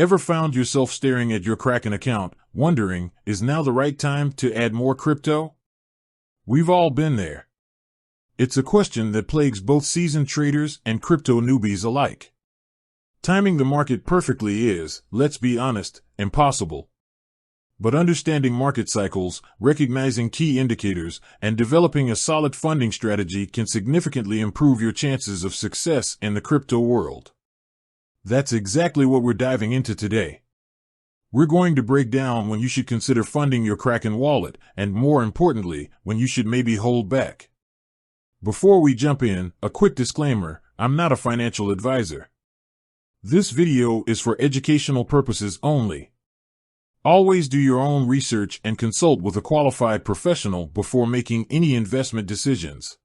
Ever found yourself staring at your Kraken account, wondering, is now the right time to add more crypto? We've all been there. It's a question that plagues both seasoned traders and crypto newbies alike. Timing the market perfectly is, let's be honest, impossible. But understanding market cycles, recognizing key indicators, and developing a solid funding strategy can significantly improve your chances of success in the crypto world. That's exactly what we're diving into today. We're going to break down when you should consider funding your Kraken wallet, and more importantly, when you should maybe hold back. Before we jump in, a quick disclaimer: I'm not a financial advisor. This video is for educational purposes only. Always do your own research and consult with a qualified professional before making any investment decisions.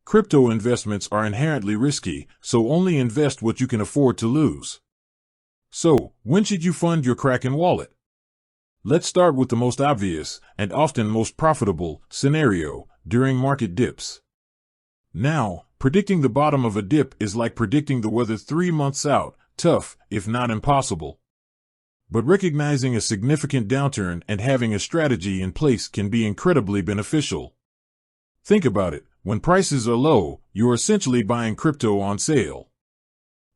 Crypto investments are inherently risky, so only invest what you can afford to lose. So, when should you fund your Kraken wallet? Let's start with the most obvious, and often most profitable, scenario: during market dips. Now, predicting the bottom of a dip is like predicting the weather 3 months out, tough, if not impossible. But recognizing a significant downturn and having a strategy in place can be incredibly beneficial. Think about it: when prices are low, you're essentially buying crypto on sale.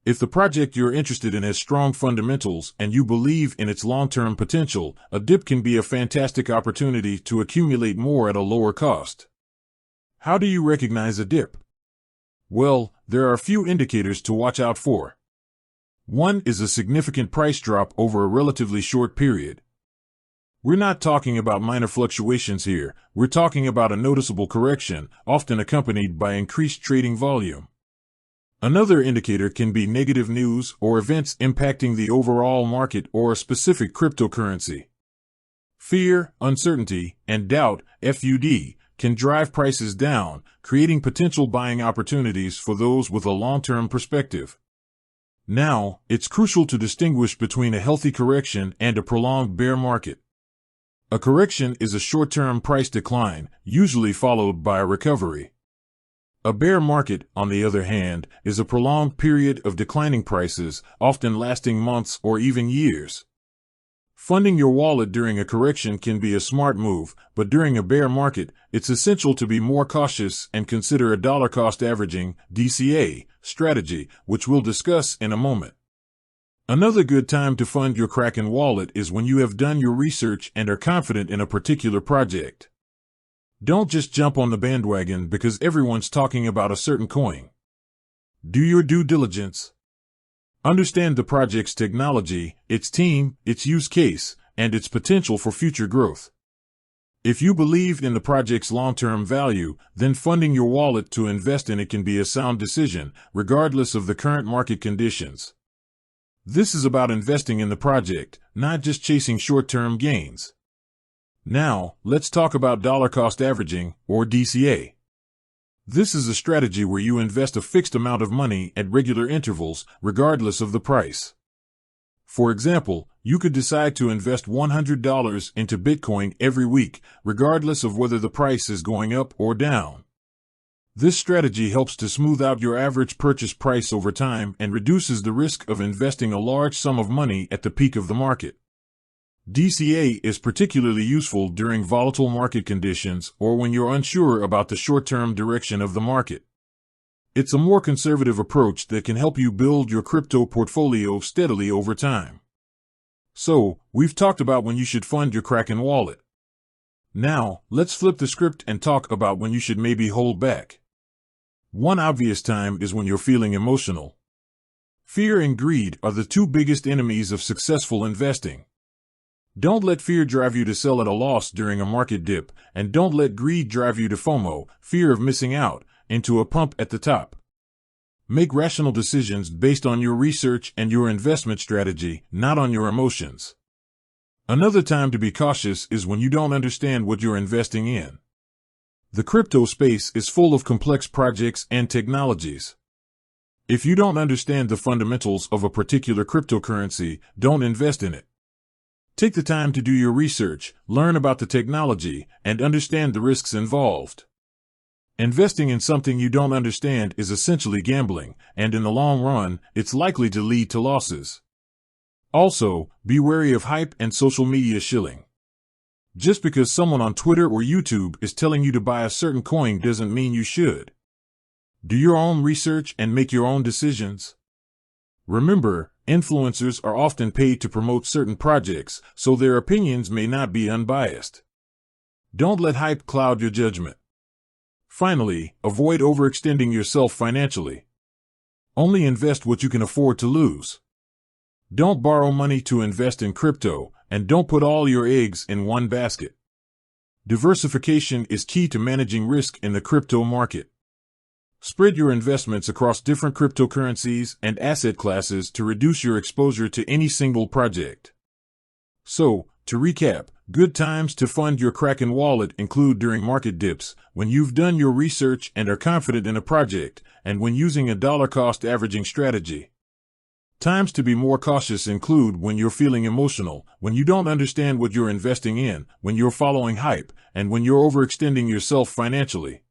If the project you're interested in has strong fundamentals and you believe in its long-term potential, a dip can be a fantastic opportunity to accumulate more at a lower cost. How do you recognize a dip? Well, there are a few indicators to watch out for. One is a significant price drop over a relatively short period. We're not talking about minor fluctuations here, we're talking about a noticeable correction, often accompanied by increased trading volume. Another indicator can be negative news or events impacting the overall market or a specific cryptocurrency. Fear, uncertainty, and doubt, FUD, can drive prices down, creating potential buying opportunities for those with a long-term perspective. Now, it's crucial to distinguish between a healthy correction and a prolonged bear market. A correction is a short-term price decline, usually followed by a recovery. A bear market, on the other hand, is a prolonged period of declining prices, often lasting months or even years. Funding your wallet during a correction can be a smart move, but during a bear market, it's essential to be more cautious and consider a dollar-cost averaging (DCA) strategy, which we'll discuss in a moment. Another good time to fund your Kraken wallet is when you have done your research and are confident in a particular project. Don't just jump on the bandwagon because everyone's talking about a certain coin. Do your due diligence. Understand the project's technology, its team, its use case, and its potential for future growth. If you believe in the project's long-term value, then funding your wallet to invest in it can be a sound decision, regardless of the current market conditions. This is about investing in the project, not just chasing short-term gains. Now, let's talk about dollar-cost averaging, or DCA. This is a strategy where you invest a fixed amount of money at regular intervals, regardless of the price. For example, you could decide to invest $100 into Bitcoin every week, regardless of whether the price is going up or down. This strategy helps to smooth out your average purchase price over time and reduces the risk of investing a large sum of money at the peak of the market. DCA is particularly useful during volatile market conditions or when you're unsure about the short-term direction of the market. It's a more conservative approach that can help you build your crypto portfolio steadily over time. So, we've talked about when you should fund your Kraken wallet. Now, let's flip the script and talk about when you should maybe hold back. One obvious time is when you're feeling emotional. Fear and greed are the two biggest enemies of successful investing. Don't let fear drive you to sell at a loss during a market dip, and don't let greed drive you to FOMO, fear of missing out, into a pump at the top. Make rational decisions based on your research and your investment strategy, not on your emotions. Another time to be cautious is when you don't understand what you're investing in. The crypto space is full of complex projects and technologies. If you don't understand the fundamentals of a particular cryptocurrency, don't invest in it. Take the time to do your research, learn about the technology, and understand the risks involved. Investing in something you don't understand is essentially gambling, and in the long run, it's likely to lead to losses. Also, be wary of hype and social media shilling. Just because someone on Twitter or YouTube is telling you to buy a certain coin doesn't mean you should. Do your own research and make your own decisions. Remember, influencers are often paid to promote certain projects, so their opinions may not be unbiased. Don't let hype cloud your judgment. Finally, avoid overextending yourself financially. Only invest what you can afford to lose. Don't borrow money to invest in crypto, and don't put all your eggs in one basket. Diversification is key to managing risk in the crypto market. Spread your investments across different cryptocurrencies and asset classes to reduce your exposure to any single project. So, to recap, good times to fund your Kraken wallet include during market dips, when you've done your research and are confident in a project, and when using a dollar-cost averaging strategy. Times to be more cautious include when you're feeling emotional, when you don't understand what you're investing in, when you're following hype, and when you're overextending yourself financially.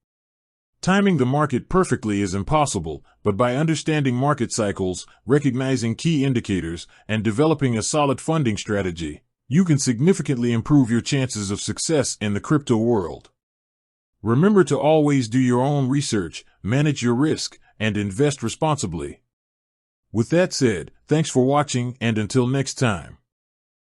Timing the market perfectly is impossible, but by understanding market cycles, recognizing key indicators, and developing a solid funding strategy, you can significantly improve your chances of success in the crypto world. Remember to always do your own research, manage your risk, and invest responsibly. With that said, thanks for watching, and until next time.